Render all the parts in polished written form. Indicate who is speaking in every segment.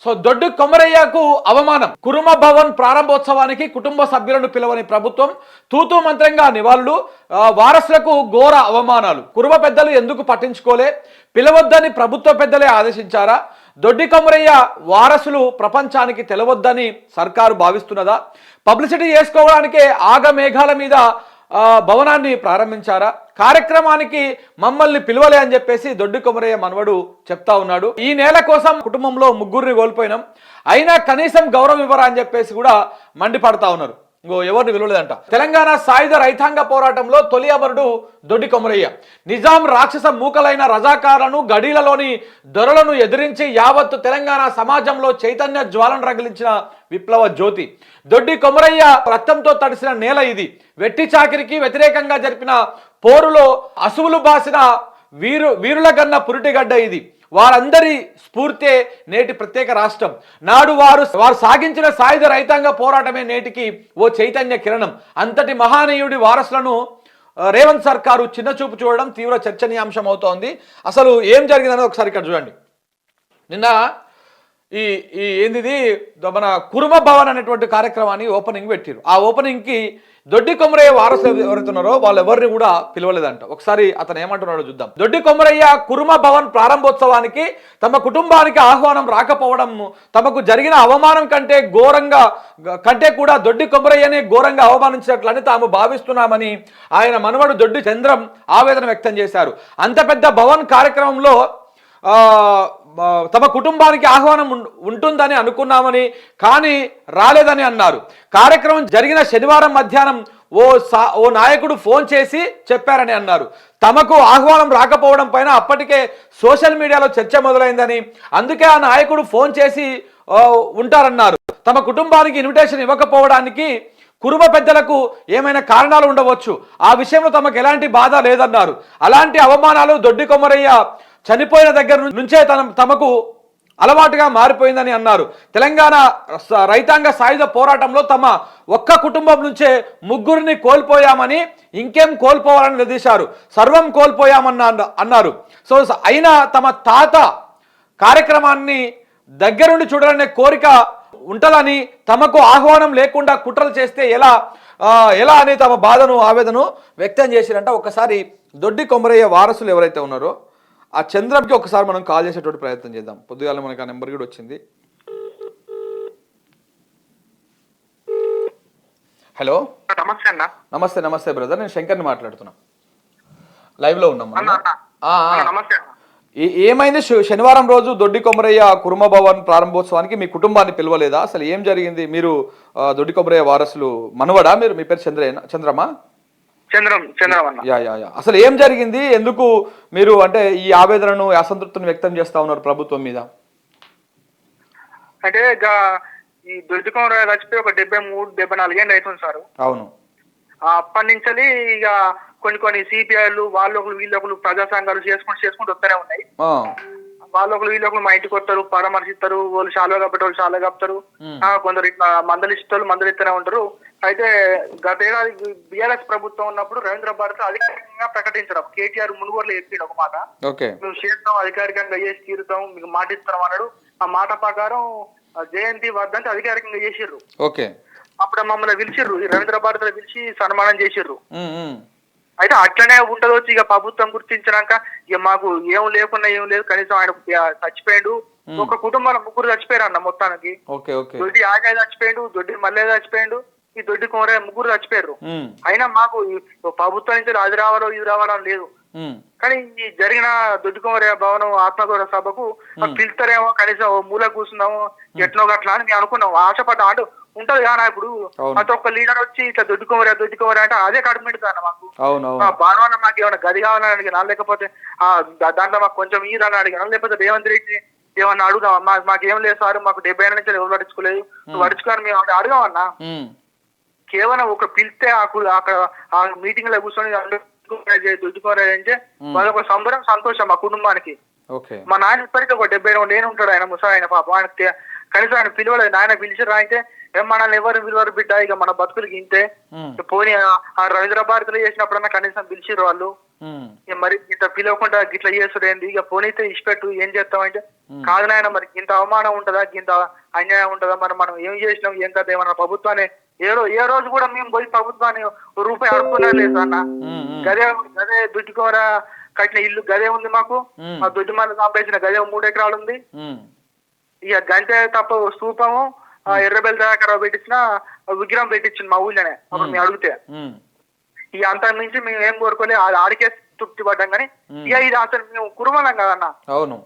Speaker 1: So దొడ్డి కొమరయ్యకు అవమానం. కురుమ భవన్ ప్రారంభోత్సవానికి కుటుంబ సభ్యులను పిలవని ప్రభుత్వం, తూతూ మంత్రంగా నివాళులు, వారసులకు ఘోర అవమానాలు. కురుమ పెద్దలు ఎందుకు పట్టించుకోలే, పిలవద్దని ప్రభుత్వ పెద్దలే ఆదేశించారా? దొడ్డి కొమరయ్య వారసులు ప్రపంచానికి తెలవద్దని సర్కారు భావిస్తున్నదా? పబ్లిసిటీ చేసుకోవడానికే ఆగమేఘాల మీద భవనాన్ని ప్రారంభించారా? కార్యక్రమానికి మమ్మల్ని పిలవలే అని చెప్పేసి దొడ్డి కొమరయ్య మనవడు చెప్తా ఉన్నాడు. ఈ నేల కోసం కుటుంబంలో ముగ్గురిని కోల్పోయినాం, అయినా కనీసం గౌరవం ఇవ్వరా అని చెప్పేసి కూడా మండిపడతా ఉన్నారు. ఎవరిని విలువలేదంట. తెలంగాణ సాయుధ రైతాంగ పోరాటంలో తొలి అమరుడు దొడ్డి కొమరయ్య. నిజాం రాక్షస మూకలైన రజాకారులను, గడీలలోని దొరలను ఎదిరించి యావత్తు తెలంగాణ సమాజంలో చైతన్య జ్వాలను రగిలించిన విప్లవ జ్యోతి దొడ్డి కొమరయ్య. రక్తంతో తడిసిన నేల ఇది. వెట్టి చాకిరికి వ్యతిరేకంగా జరిపిన పోరులో అసువులు బాసిన వీరుల గన్న పురిటిగడ్డ ఇది. వారందరి స్ఫూర్తే నేటి ప్రత్యేక రాష్ట్రం. నాడు వారు సాగించిన సాయుధ రైతాంగ పోరాటమే నేటికి ఓ చైతన్య కిరణం. అంతటి మహానీయుడి వారసులను రేవంత్ సర్కారు చిన్నచూపు చూడడం తీవ్ర చర్చనీయాంశం అవుతోంది. అసలు ఏం జరిగిందని ఒకసారి ఇక్కడ చూడండి. నిన్న ఈ ఏంది మన కురుమ భవన్ అనేటువంటి కార్యక్రమాన్ని ఓపెనింగ్ పెట్టారు. ఆ ఓపెనింగ్కి దొడ్డి కొమరయ్య వారసులు ఎవరైతున్నారో వాళ్ళు ఎవరిని కూడా పిలవలేదంట. ఒకసారి అతను ఏమంటున్నాడో చూద్దాం. దొడ్డి కొమరయ్య కురుమ భవన్ ప్రారంభోత్సవానికి తమ కుటుంబానికి ఆహ్వానం రాకపోవడం తమకు జరిగిన అవమానం కంటే కూడా దొడ్డి కొమరయ్యనే ఘోరంగా అవమానించినట్లని తాము భావిస్తున్నామని ఆయన మనవడు దొడ్డి చంద్రం ఆవేదన వ్యక్తం చేశారు. అంత పెద్ద భవన్ కార్యక్రమంలో తమ కుటుంబానికి ఆహ్వానం ఉంటుందని అనుకున్నామని, కానీ రాలేదని అన్నారు. కార్యక్రమం జరిగిన శనివారం మధ్యాహ్నం ఓ నాయకుడు ఫోన్ చేసి చెప్పారని అన్నారు. తమకు ఆహ్వానం రాకపోవడం పైన అప్పటికే సోషల్ మీడియాలో చర్చ మొదలైందని, అందుకే ఆ నాయకుడు ఫోన్ చేసి ఉంటారన్నారు. తమ కుటుంబానికి ఇన్విటేషన్ ఇవ్వకపోవడానికి కురుమ పెద్దలకు ఏమైనా కారణాలు ఉండవచ్చు. ఆ విషయంలో తమకు ఎలాంటి బాధ లేదన్నారు. అలాంటి అవమానాలు దొడ్డి కొమరయ్య చనిపోయిన దగ్గర నుంచే తమకు అలవాటుగా మారిపోయిందని అన్నారు. తెలంగాణ రైతాంగ సాయుధ పోరాటంలో తమ ఒక్క కుటుంబం నుంచే ముగ్గురిని కోల్పోయామని, ఇంకేం కోల్పోవాలని నిలదీశారు. సర్వం అన్నారు. సో అయినా తమ తాత కార్యక్రమాన్ని దగ్గరుండి చూడాలనే కోరిక ఉంటుందని, తమకు ఆహ్వానం లేకుండా కుట్రలు చేస్తే ఎలా అని తమ బాధను ఆవేదను వ్యక్తం చేసిరంట. ఒకసారి దొడ్డి కొమరయ్య వారసులు ఎవరైతే ఉన్నారో ఆ చంద్రంకి ఒకసారి మనం కాల్ చేసేటువంటి ప్రయత్నం చేద్దాం. పొద్దుగాల మనకి ఆ నెంబర్ కూడా వచ్చింది. హలో, నమస్తే బ్రదర్, నేను శంకర్ని మాట్లాడుతున్నా. లైవ్ లో ఉన్నాం. ఏమైంది శనివారం రోజు దొడ్డి కొమరయ్య కురుమ భవన్ ప్రారంభోత్సవానికి మీ కుటుంబాన్ని పిలవలేదా? అసలు ఏం జరిగింది? మీరు దొడ్డి కొమరయ్య వారసులు మనవడా? మీ పేరు చంద్రమా? అసలు ఏం జరిగింది? ఎందుకు మీరు అంటే ఈ ఆవేదనను, అసంతృప్తిని వ్యక్తం చేస్తా ఉన్నారు ప్రభుత్వం మీద?
Speaker 2: అంటే ఈ దొడ్డి కొమరయ్య చచ్చిపోయి ఒక 73-74 ఏళ్ళు అవుతుంది సార్.
Speaker 1: అవును.
Speaker 2: అప్పటి నుంచి ఇక కొన్ని సిపిఐలు వీళ్ళొకరు ప్రజా సంఘాలు చేసుకుంటూ వస్తూనే ఉన్నాయి. వీళ్ళొకరు మా ఇంటికి వస్తారు, పరామర్శిస్తారు, వాళ్ళు శాలువా కప్పటి వాళ్ళు శాలువా కప్పుతారు, కొందరు ఇట్లా మందలు ఇస్తూనే ఉంటారు. అయితే గతేడాది బిఆర్ఎస్ ప్రభుత్వం ఉన్నప్పుడు రవీంద్ర భారత్ అధికారికంగా ప్రకటించడం, కేటీఆర్ మునుగోరులో చెప్పాడు ఒక మాట, మేము చేస్తాం, అధికారికంగా చేసి తీరుతాం, మీకు మాట ఇస్తాం అన్నాడు. ఆ మాట ప్రకారం జయంతి వర్ధంతి అధికారికంగా చేసిర్రు. అప్పుడు మమ్మల్ని పిలిచిర్రు, రవీంద్ర భారత్ లో పిలిచి సన్మానం చేసిర్రు. అయితే అట్లనే ఉంటది వచ్చి ఇక ప్రభుత్వం గుర్తించినాక ఇక మాకు ఏం లేదు, కనీసం ఆయన చచ్చిపోయాడు. ఒక కుటుంబంలో ముగ్గురు చచ్చిపోయారు అన్న మొత్తానికి. దొడ్డి ఆగాయ చచ్చిపోయాడు, దొడ్డి మల్లె చచ్చిపోయాడు, ఈ దొడ్డి కొమరయ్య ముగ్గురు చచ్చిపోయారు. అయినా మాకు ప్రభుత్వం నుంచి అది రావాలో ఇది రావాలో లేదు. కానీ ఈ జరిగిన దొడ్డి కొమరయ్య భవనం ఆత్మగౌరవ సభకు పిలుస్తారేమో, కనీసం మూల కూర్చున్నాము ఎట్నో గట్లా అని మేము అనుకున్నాం, ఆశపడ్డాం. అంటూ ఉంటది కానీ ఇప్పుడు ప్రతి ఒక్క లీడర్ వచ్చి ఇట్లా దొడ్డి కొమరయ్య అంటే అదే కడుపుమెంట్ కదా మాకు. భానువన్న మాకు ఏమైనా గది కావాలని అడిగినా, లేకపోతే దాంట్లో మాకు కొంచెం ఈరని అడిగినా, లేకపోతే రేవంత్ రెడ్డి ఏమన్నా అడుగుదాం, మాకేం లేదు సార్, మాకు 70 ఏళ్ళ నుంచి ఎవరు పట్టించుకోలేదు, నువ్వు పట్టించుకోని మేము అడగామన్నా. కేవలం ఒక పిలిస్తే అక్కడ ఆ మీటింగ్ లో కూర్చొని దొడ్డి కొమరయ్య అంటే వాళ్ళొక సంబరం, సంతోషం మా కుటుంబానికి. మా నాయన ఇప్పటికీ ఒక 72 ఏళ్ళు ఉంటాడు, ఆయన ముసలి ఆయన పాపం. ఆయన కనీసం ఆయన పిలవలేదు. నాయన పిలిచిరా అయితే మనల్ని ఎవరు బిడ్డ, ఇక మన బతుకులకి ఇంతే పోనీ. ఆ రవీంద్ర భారతిలో చేసినప్పుడన్నా కనీసం పిలిచిర్రు వాళ్ళు. ఇక మరి ఇంత పిలవకుండా గిట్లా చేసుడు ఏంది, ఇక పోనైతే ఇష్టపెట్టు ఏం చేస్తామంటే కాదు నాయన మరి ఇంత అవమానం ఉంటుందా, ఇంత అన్యాయం ఉంటుందా, మరి మనం ఏం చేసినాం ఏం కదా ఏమన్నా ప్రభుత్వాన్ని ఏ రోజు కూడా మేము పోయి ప్రభుత్వాన్ని రూపాయి అడుక్కునే లేదు అన్న. గదే దుడ్డుకోర కట్టిన ఇల్లు గదే ఉంది మాకు, ఆ దుడ్డు మన సంపేసిన గదే 3 ఎకరాలు ఉంది. ఇక గంటే తప్ప స్తూపము ఎర్రబెల్లి దాకా పెట్టించిన విగ్రహం పెట్టించింది మా ఊళ్ళోనే అప్పుడు మేము అడిగితే. ఇక అంత మించి మేము ఏం కోరుకోలే, ఆడికే తృప్తి పడ్డాం. కానీ ఇక ఇది అసలు మేము కురుమలం కదన్న.
Speaker 1: అవును,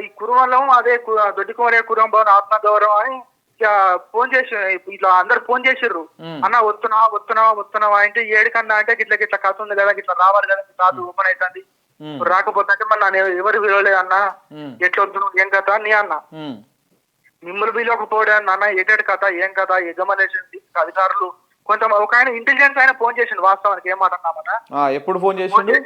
Speaker 2: ఈ కురుమలం అదే దొడ్డికోరే కురం భవన్ ఆత్మగౌరవం అని ఫోన్ చేసి ఇట్లా అందరు ఫోన్ చేసిర్రు, అన్న వస్తున్నావా అంటే ఏడుకన్నా అంటే గిట్ల గిట్ల కథ ఉంది కదా, గిట్లా రావాలి కదా, తాత ఓపెన్ అవుతుంది రాకపోతే అంటే మరి నన్ను ఎవరు విలువలేదు అన్న, ఎట్లా వద్దు ఏం కథ నీ అన్న. మిమ్మల్ని విలువకపోవడం అన్న ఏటేడు కథ ఏం కథ ఎగ్జామినేషన్ అధికారులు కొంత ఒక ఆయన ఇంటెలిజెన్స్ ఆయన ఫోన్ చేసిండు, వాస్తవానికి ఏం మాట అన్నామన్నా.
Speaker 1: ఎప్పుడు ఫోన్ చేసిండు?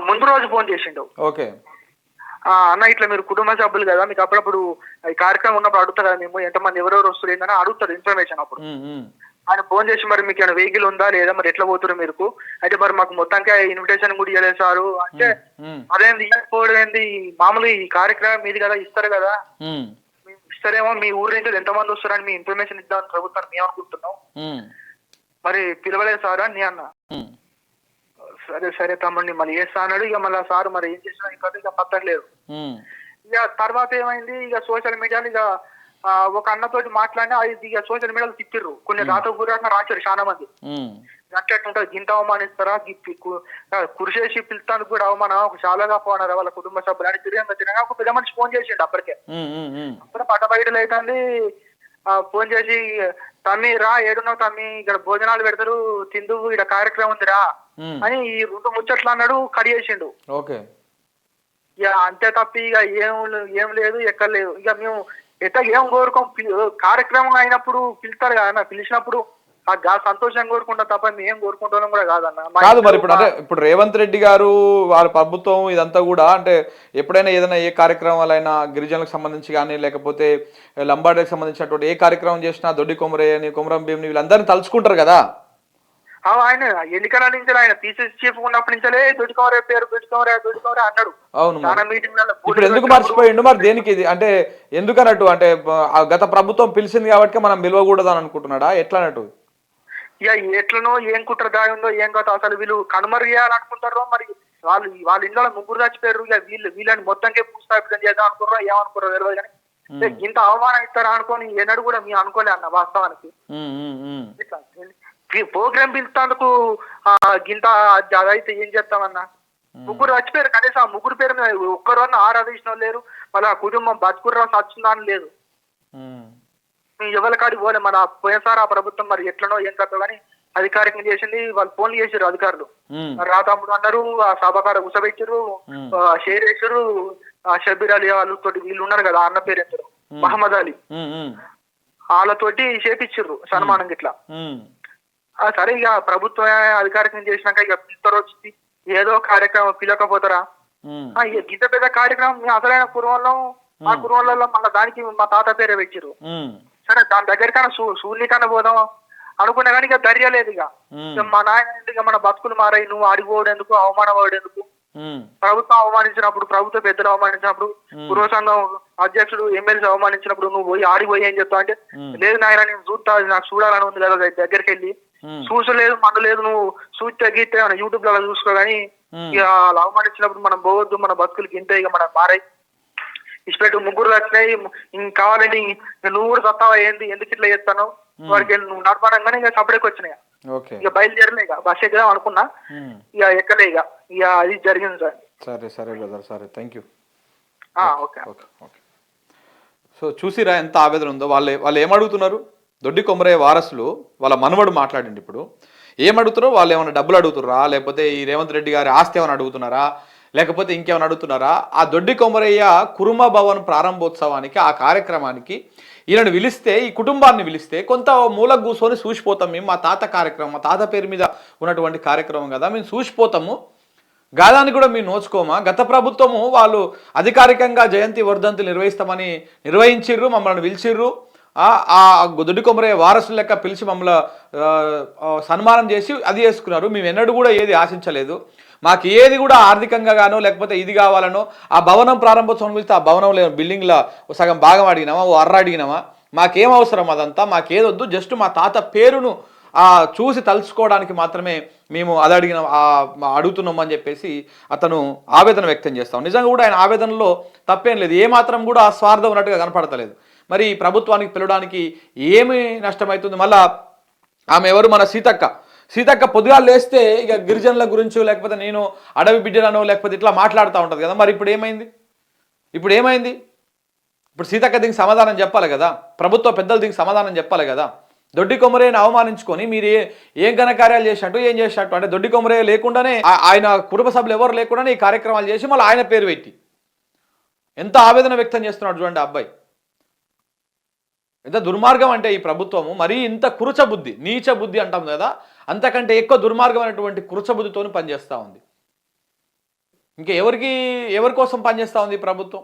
Speaker 2: ముందు రోజు ఫోన్ చేసిండు.
Speaker 1: ఓకే
Speaker 2: అన్న ఇట్లా మీరు కుటుంబ సభ్యులు కదా, మీకు అప్పుడప్పుడు ఈ కార్యక్రమం ఉన్నప్పుడు అడుగుతారు కదా మేము ఎంతమంది ఎవరెవరు వస్తారు ఏందని అడుగుతారు ఇన్ఫర్మేషన్. అప్పుడు ఆయన ఫోన్ చేసి మరి మీకు ఏమైనా వెహికల్ ఉందా లేదా, మరి ఎట్లా పోతున్నారు మీరు అయితే, మరి మాకు మొత్తానికి ఇన్విటేషన్ కూడా ఇవ్వలేదు సారు అంటే, అదేంది ఇవ్వకపోవడం ఏంది, మామూలు ఈ కార్యక్రమం మీది కదా ఇస్తారు కదా, ఇస్తారేమో మీ ఊరు నుంచి ఎంతమంది వస్తారని మీ ఇన్ఫర్మేషన్ ఇద్దామని ప్రభుత్వాన్ని మేము అనుకుంటున్నాం, మరి పిలవలేదు సార్ అని అన్న. సరే తమ్ముడిని మళ్ళీ చేస్తా అన్నాడు. ఇక మళ్ళీ సార్ మరి ఏం చేసినా ఇంకా ఇక పత్తట్లేదు. ఇక తర్వాత ఏమైంది, ఇక సోషల్ మీడియాలో ఇక ఒక అన్నతోటి మాట్లాడినా ఇక సోషల్ మీడియాలో తిప్పిర్రు, కొన్ని రాతపూర్వకంగా రాశారు చాలా మంది. అట్టుంటది గింత అవమానిస్తారా, కురిసేసి పిలుస్తానికి కూడా అవమానం, ఒక చాలాగా పోనారా వాళ్ళ కుటుంబ సభ్యులు అని తిరిగి ఒక పెద్ద మనిషి ఫోన్ చేసిండు అప్పటికే. అప్పుడు పట్ట బయటలు అవుతుంది, ఫోన్ చేసి తమ్మి రా ఏడున్నావు తమ్మి, ఇక్కడ భోజనాలు పెడతారు తిందు, ఇక్కడ కార్యక్రమం ఉందిరా అని ఈ 2 ముచ్చట్లు అన్నాడు, కడి చేసిండు. ఇక అంతే తప్పి ఇక ఏం లేదు ఎక్కడ లేదు. ఇక మేము ఎట్లా ఏం కోరుకోం, కార్యక్రమం అయినప్పుడు పిలుస్తారు కదా, పిలిచినప్పుడు సంతోషంగా కోరుకుంటా తప్ప మేము కోరుకుంటాం కూడా కాదన్న.
Speaker 1: కాదు మరి ఇప్పుడు రేవంత్ రెడ్డి గారు వారి ప్రభుత్వం ఇదంతా కూడా అంటే ఎప్పుడైనా ఏదైనా ఏ కార్యక్రమాలైనా గిరిజనులకు సంబంధించి కానీ లేకపోతే లంబాడీలకు సంబంధించినటువంటి ఏ కార్యక్రమం చేసినా దొడ్డి కొమరయ్యని కొమరం భీమ్ని వీళ్ళందరినీ తలుచుకుంటారు కదా.
Speaker 2: ఆయన ఎన్నికల నుంచి ఆయన పీసీసీ చీఫ్ ఉన్నప్పటి నుంచే దొడ్డికొమరే పేరు దొడ్డికొమరే అన్నాడు.
Speaker 1: అవును, ఇప్పుడు ఎందుకు మర్చిపోయిండు మరి దేనికి ఇది అంటే ఎందుకన్నట్టు, అంటే గత ప్రభుత్వం పిలిచింది కాబట్టి మనం పిలవకూడదు అని అనుకుంటున్నాడా ఎట్లా అన్నట్టు?
Speaker 2: ఇక ఎట్లనో ఏం కుట్ర దాగిందో ఏం కాదు, అసలు వీళ్ళు కనుమరు చేయాలనుకుంటారో మరి వాళ్ళ ఇంట్లో 3 చచ్చిపోయారు, ఇక వీళ్ళని మొత్తంకే భూస్థాపితం చేద్దాం అనుకున్నారో ఏమనుకున్నారో తెలియదు. కానీ ఇంత అవమానం ఇస్తారా అనుకోని ఏనాడు కూడా మేము అనుకోలే అన్న వాస్తవానికి. ప్రోగ్రామ్ పిలుస్తాందుకు గింత అదైతే ఏం చేస్తామన్నా, 3 చచ్చిపోయారు, కనీసం ఆ 3 పేరు మీద ఒక్కరోజు ఆరాధించిన లేరు, వాళ్ళ కుటుంబం బతుకుర్రా సచ్చుందా అని లేదు. ఎవరి కాడికి పోలే, మన పోయినసారి ఆ ప్రభుత్వం మరి ఎట్లనో ఏం కథ కానీ అధికారికంగా చేసింది, వాళ్ళు ఫోన్లు చేసారు అధికారులు, రాతమ్ముడు అన్నారు, ఆ సభకాడ కూసబెట్టారు, షేర్ వేసారు, షబీర్ అలీ వాళ్ళతో వీళ్ళు ఉన్నారు కదా అన్న పేరు ఎంతారు మహమ్మద్ అలీ, వాళ్ళతోటి చేపించారు సన్మానం గిట్లా. సరే ఇక ప్రభుత్వం అధికారికంగా చేసినాక ఇక పిలుతారు వచ్చి ఏదో కార్యక్రమం పిలకపోతారా, ఇక గింత పెద్ద కార్యక్రమం అసలైన కురువంలో ఆ కురువంలలో మళ్ళీ దానికి మా తాత పేరే పెట్టారు. సరే దాని దగ్గరికన్నా సూర్యునికన్నా పోదాం అనుకున్నా కానీ ఇక ధైర్యం లేదు. ఇక మా నాయన ఇక మన బతుకులు మారాయి, నువ్వు అడిగిపోవడెందుకు అవమానపడేందుకు, ప్రభుత్వం అవమానించినప్పుడు ప్రభుత్వ పెద్దలు అవమానించినప్పుడు పూర్వ సంఘం అధ్యక్షుడు ఎమ్మెల్సీ అవమానించినప్పుడు నువ్వు పోయి ఆడిపోయి ఏం చెప్తావు అంటే, లేదు నాయన నేను చూస్తా నాకు చూడాలని ఉంది కదా దగ్గరికి వెళ్ళి చూసలేదు మందు లేదు, నువ్వు చూస్తే గీతే యూట్యూబ్ లో చూసుకో కానీ ఇక అవమానించినప్పుడు మనం పోవద్దు, మన బతుకులు గింతే ఇక మనం మారాయి ఇష్టపెట్టు 3 వచ్చినాయి, ఇంక కావాలండి నువ్వు కూడా సత్తావా ఏంది ఎందుకు ఇట్లా చేస్తాను వాడికి నువ్వు నడపడంగానే ఇక సపరేట్కి వచ్చినాయి. ఇక బయలుదేరలే, ఇక బస్ ఎక్కుదాం అనుకున్నా ఇక ఎక్కలే, ఇక అది జరిగింది సార్.
Speaker 1: సరే బ్రదర్, సరే థ్యాంక్ యూ.
Speaker 2: ఓకే.
Speaker 1: సో చూసిరా ఎంత ఆవేదన ఉందో. వాళ్ళు ఏమడుగుతున్నారు, దొడ్డి కొమరయ్య వారసులు వాళ్ళ మనవడు మాట్లాడండి. ఇప్పుడు ఏమడుగుతారో వాళ్ళు ఏమైనా డబ్బులు అడుగుతున్నారా, లేకపోతే ఈ రేవంత్ రెడ్డి గారి ఆస్తి ఏమైనా అడుగుతున్నారా, లేకపోతే ఇంకేమైనా అడుగుతున్నారా? ఆ దొడ్డి కొమరయ్య కురుమ భవన్ ప్రారంభోత్సవానికి ఆ కార్యక్రమానికి ఈయనను పిలిస్తే, ఈ కుటుంబాన్ని పిలిస్తే కొంత మూలకు కూర్చొని చూసిపోతాం మేము, మా తాత కార్యక్రమం మా తాత పేరు మీద ఉన్నటువంటి కార్యక్రమం కదా మేము చూసిపోతాము, గాదాన్ని కూడా మేము నోచుకోమా? గత ప్రభుత్వము వాళ్ళు అధికారికంగా జయంతి వర్ధంతులు నిర్వహిస్తామని నిర్వహించిర్రు, మమ్మల్ని పిలిచిర్రు, ఆ దొడ్డి కొమరయ్య వారసుల లెక్క పిలిచి మమ్మల్ని సన్మానం చేసి అది చేసుకున్నారు. మేము ఎన్నడూ కూడా ఏది ఆశించలేదు. మాకు ఏది కూడా ఆర్థికంగా గానో లేకపోతే ఇది కావాలనో ఆ భవనం ప్రారంభోత్సవం గురించి ఆ భవనంలో బిల్డింగ్లో సగం భాగం అడిగినామా, ఓ అర్ర అడిగినామా, మాకేం అవసరం అదంతా, మాకేదొద్దు, జస్ట్ మా తాత పేరును చూసి తలుచుకోవడానికి మాత్రమే మేము అది అడుగుతున్నాం అని చెప్పేసి అతను ఆవేదన వ్యక్తం చేస్తాం. నిజంగా కూడా ఆయన ఆవేదనలో తప్పేం లేదు, ఏమాత్రం కూడా స్వార్థం ఉన్నట్టుగా కనపడతలేదు. మరి ప్రభుత్వానికి పిలవడానికి ఏమి నష్టమవుతుంది? మళ్ళా ఆమె ఎవరు, మన సీతక్క పొద్దుగాలు లేస్తే ఇక గిరిజనుల గురించి లేకపోతే నేను అడవి బిడ్డలను లేకపోతే ఇట్లా మాట్లాడుతూ ఉంటుంది కదా. మరి ఇప్పుడు ఏమైంది? ఇప్పుడు సీతక్క దీనికి సమాధానం చెప్పాలి కదా, ప్రభుత్వ పెద్దలు దీనికి సమాధానం చెప్పాలి కదా. దొడ్డి కొమరయ్యను అవమానించుకొని మీరు ఏం ఘనకార్యాలు చేసినట్టు ఏం చేసినట్టు, అంటే దొడ్డి కొమరయ్య లేకుండానే ఆయన కుటుంబ సభ్యులు ఎవరు లేకుండానే ఈ కార్యక్రమాలు చేసి మళ్ళీ ఆయన పేరు పెట్టి ఎంత ఆవేదన వ్యక్తం చేస్తున్నాడు చూడండి ఆ అబ్బాయి. ఎంత దుర్మార్గం అంటే ఈ ప్రభుత్వము, మరీ ఇంత కురుచ బుద్ధి, నీచ బుద్ధి అంటాం కదా, అంతకంటే ఎక్కువ దుర్మార్గమైనటువంటి కురుచ బుద్ధితో పనిచేస్తూ ఉంది. ఇంకా ఎవరి కోసం పనిచేస్తూ ఉంది ఈ ప్రభుత్వం?